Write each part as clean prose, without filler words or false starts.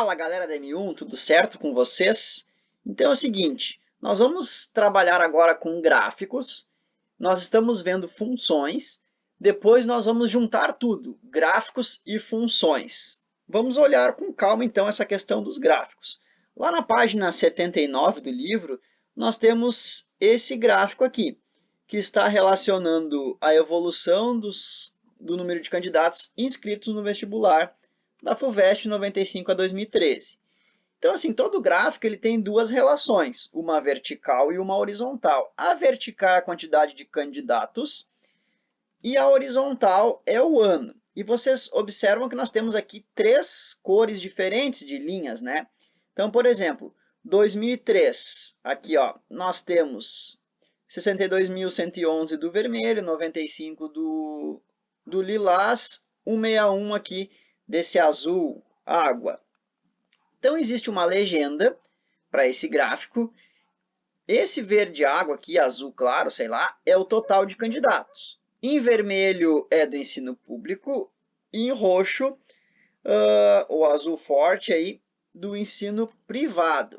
Fala galera da M1, tudo certo com vocês? Então é o seguinte, nós vamos trabalhar agora com gráficos, nós estamos vendo funções, depois nós vamos juntar tudo, gráficos e funções. Vamos olhar com calma então essa questão dos gráficos. Lá na página 79 do livro, nós temos esse gráfico aqui, que está relacionando a evolução do número de candidatos inscritos no vestibular da FUVEST 95 a 2013. Então, assim, todo gráfico ele tem duas relações, uma vertical e uma horizontal. A vertical é a quantidade de candidatos e a horizontal é o ano. E vocês observam que nós temos aqui três cores diferentes de linhas, né? Então, por exemplo, 2003, aqui ó, nós temos 62.111 do vermelho, 95 do lilás, 161 aqui desse azul água. Então, existe uma legenda para esse gráfico. Esse verde água aqui, azul claro, sei lá, é o total de candidatos. Em vermelho é do ensino público e em roxo, ou azul forte, aí, do ensino privado.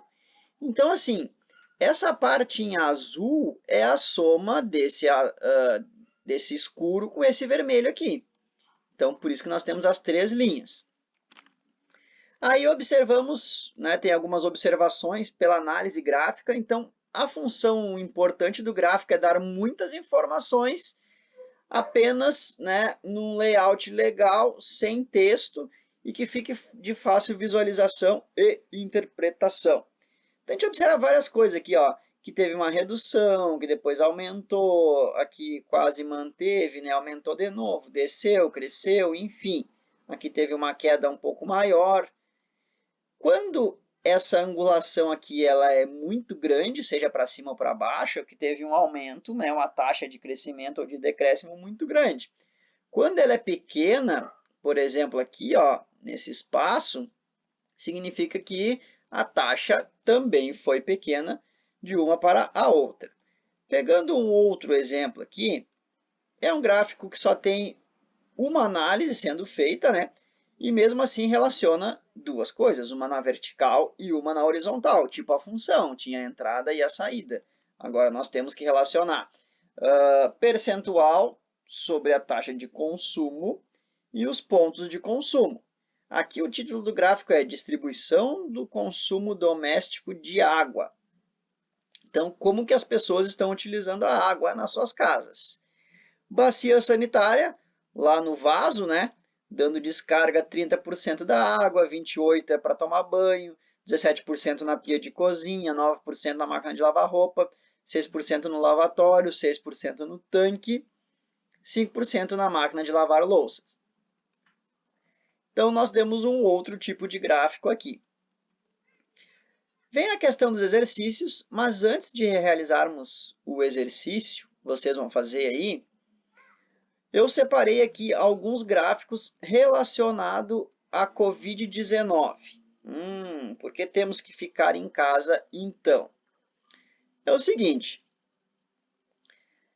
Então, assim, essa parte em azul é a soma desse escuro com esse vermelho aqui. Então, por isso que nós temos as três linhas. Aí observamos, né, tem algumas observações pela análise gráfica. Então, a função importante do gráfico é dar muitas informações apenas, né, num layout legal, sem texto e que fique de fácil visualização e interpretação. Então, a gente observa várias coisas aqui, ó, que teve uma redução, que depois aumentou, aqui quase manteve, né, aumentou de novo, desceu, cresceu, enfim. Aqui teve uma queda um pouco maior. Quando essa angulação aqui ela é muito grande, seja para cima ou para baixo, é que teve um aumento, né, uma taxa de crescimento ou de decréscimo muito grande. Quando ela é pequena, por exemplo, aqui, ó, nesse espaço, significa que a taxa também foi pequena de uma para a outra. Pegando um outro exemplo aqui, é um gráfico que só tem uma análise sendo feita, né? E mesmo assim relaciona duas coisas, uma na vertical e uma na horizontal, tipo a função, tinha a entrada e a saída. Agora nós temos que relacionar percentual sobre a taxa de consumo e os pontos de consumo. Aqui o título do gráfico é Distribuição do consumo doméstico de água. Então, como que as pessoas estão utilizando a água nas suas casas? Bacia sanitária, lá no vaso, né? Dando descarga 30% da água, 28% é para tomar banho, 17% na pia de cozinha, 9% na máquina de lavar roupa, 6% no lavatório, 6% no tanque, 5% na máquina de lavar louças. Então, nós temos um outro tipo de gráfico aqui. Vem a questão dos exercícios, mas antes de realizarmos o exercício, vocês vão fazer aí, eu separei aqui alguns gráficos relacionados à Covid-19. Por que temos que ficar em casa então? É o seguinte,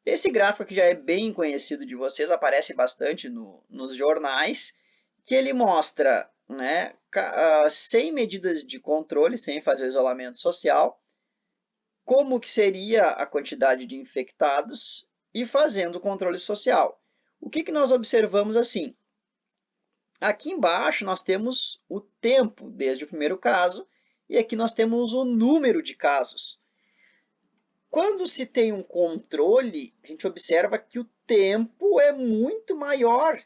esse gráfico aqui já é bem conhecido de vocês, aparece bastante nos jornais, que ele mostra, né, sem medidas de controle, sem fazer o isolamento social, como que seria a quantidade de infectados e fazendo o controle social. O que nós observamos assim? Aqui embaixo nós temos o tempo desde o primeiro caso e aqui nós temos o número de casos. Quando se tem um controle, a gente observa que o tempo é muito maior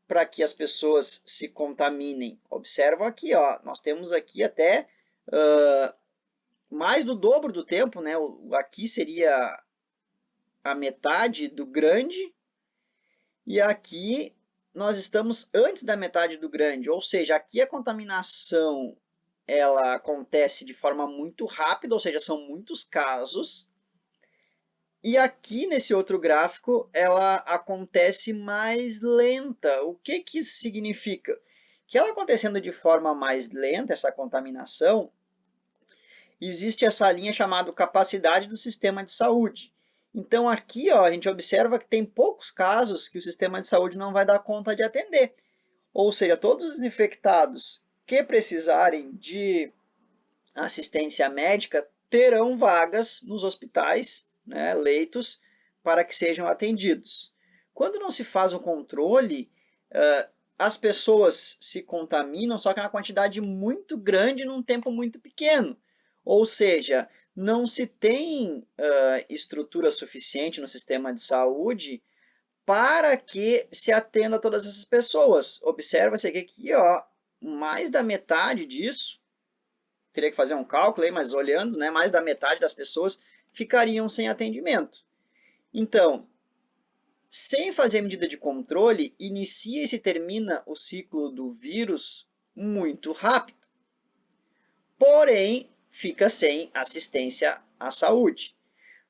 para que as pessoas se contaminem. Observam aqui, ó, nós temos aqui até mais do dobro do tempo, né? Aqui seria a metade do grande e aqui nós estamos antes da metade do grande, ou seja, aqui a contaminação ela acontece de forma muito rápida, ou seja, são muitos casos. E aqui nesse outro gráfico ela acontece mais lenta. O que isso significa? Que ela acontecendo de forma mais lenta, essa contaminação, existe essa linha chamada capacidade do sistema de saúde. Então aqui ó, a gente observa que tem poucos casos que o sistema de saúde não vai dar conta de atender. Ou seja, todos os infectados que precisarem de assistência médica terão vagas nos hospitais, né, leitos, para que sejam atendidos. Quando não se faz o controle, as pessoas se contaminam, só que é uma quantidade muito grande num tempo muito pequeno. Ou seja, não se tem estrutura suficiente no sistema de saúde para que se atenda a todas essas pessoas. Observa-se aqui, ó, mais da metade disso, teria que fazer um cálculo aí, mas olhando, né, mais da metade das pessoas ficariam sem atendimento. Então, sem fazer medida de controle, inicia e se termina o ciclo do vírus muito rápido. Porém, fica sem assistência à saúde.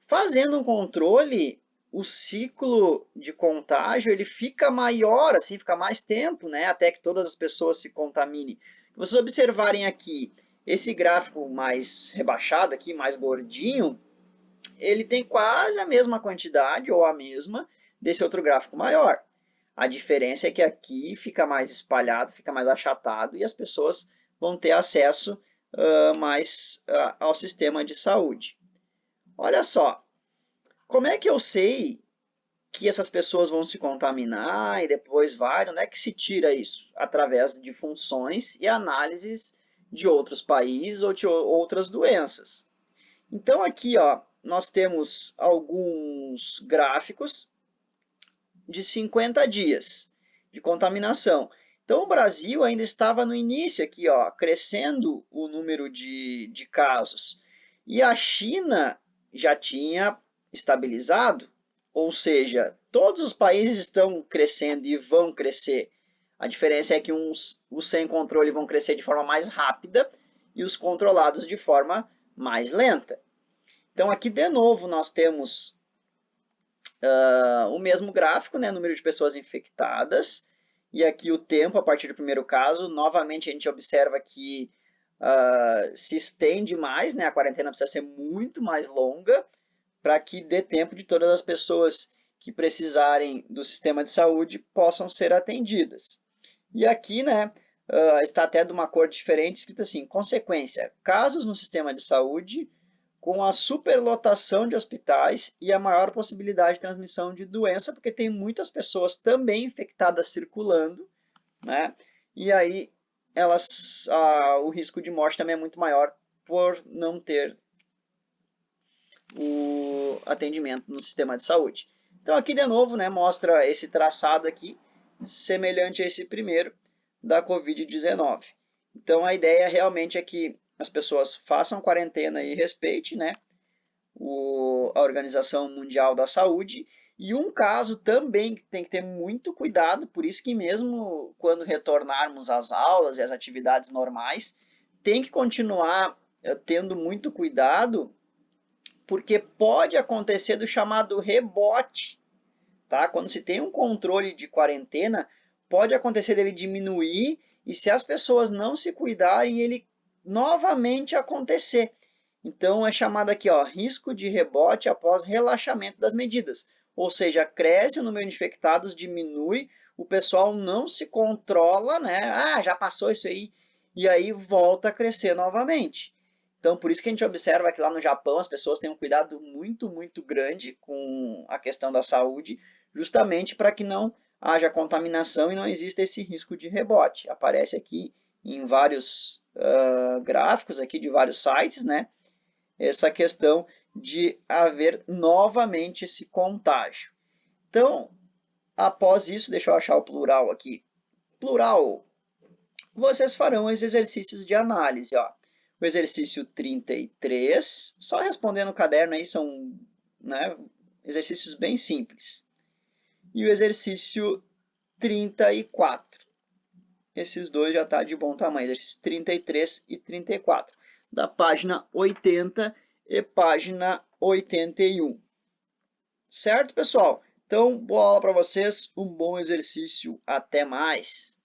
Fazendo um controle, o ciclo de contágio ele fica maior, assim, fica mais tempo, né, até que todas as pessoas se contaminem. Se vocês observarem aqui, esse gráfico mais rebaixado aqui, mais gordinho, ele tem quase a mesma quantidade, ou a mesma, desse outro gráfico maior. A diferença é que aqui fica mais espalhado, fica mais achatado, e as pessoas vão ter acesso mais ao sistema de saúde. Olha só, como é que eu sei que essas pessoas vão se contaminar e depois vai? Onde é que se tira isso? Através de funções e análises de outros países ou de outras doenças. Então aqui, ó, nós temos alguns gráficos de 50 dias de contaminação. Então o Brasil ainda estava no início aqui, ó, crescendo o número de casos. E a China já tinha estabilizado, ou seja, todos os países estão crescendo e vão crescer. A diferença é que os sem controle vão crescer de forma mais rápida e os controlados de forma mais lenta. Então aqui de novo nós temos o mesmo gráfico, né, número de pessoas infectadas, e aqui o tempo a partir do primeiro caso. Novamente a gente observa que se estende mais, né, a quarentena precisa ser muito mais longa para que dê tempo de todas as pessoas que precisarem do sistema de saúde possam ser atendidas. E aqui, né, está até de uma cor diferente, escrito assim, consequência, casos no sistema de saúde com a superlotação de hospitais e a maior possibilidade de transmissão de doença, porque tem muitas pessoas também infectadas circulando, né? E aí o risco de morte também é muito maior por não ter o atendimento no sistema de saúde. Então aqui de novo, né, mostra esse traçado aqui, semelhante a esse primeiro da Covid-19. Então a ideia realmente é que as pessoas façam quarentena e respeitem, né, a Organização Mundial da Saúde. E um caso também que tem que ter muito cuidado, por isso que mesmo quando retornarmos às aulas e às atividades normais, tem que continuar tendo muito cuidado, porque pode acontecer do chamado rebote, tá? Quando se tem um controle de quarentena, pode acontecer dele diminuir e se as pessoas não se cuidarem, ele novamente acontecer. Então é chamado aqui, ó, risco de rebote após relaxamento das medidas. Ou seja, cresce o número de infectados, diminui, o pessoal não se controla, né? Ah, já passou isso aí, e aí volta a crescer novamente. Então, por isso que a gente observa que lá no Japão as pessoas têm um cuidado muito, muito grande com a questão da saúde, justamente para que não haja contaminação e não exista esse risco de rebote. Aparece aqui em vários gráficos aqui de vários sites, né? Essa questão de haver novamente esse contágio. Então, após isso, deixa eu achar o plural aqui. Plural, vocês farão os exercícios de análise, ó. O exercício 33, só respondendo no caderno aí, são, né, exercícios bem simples. E o exercício 34. Esses dois já tá de bom tamanho, exercício 33 e 34, da página 80 e página 81. Certo, pessoal? Então, boa aula para vocês, um bom exercício, até mais!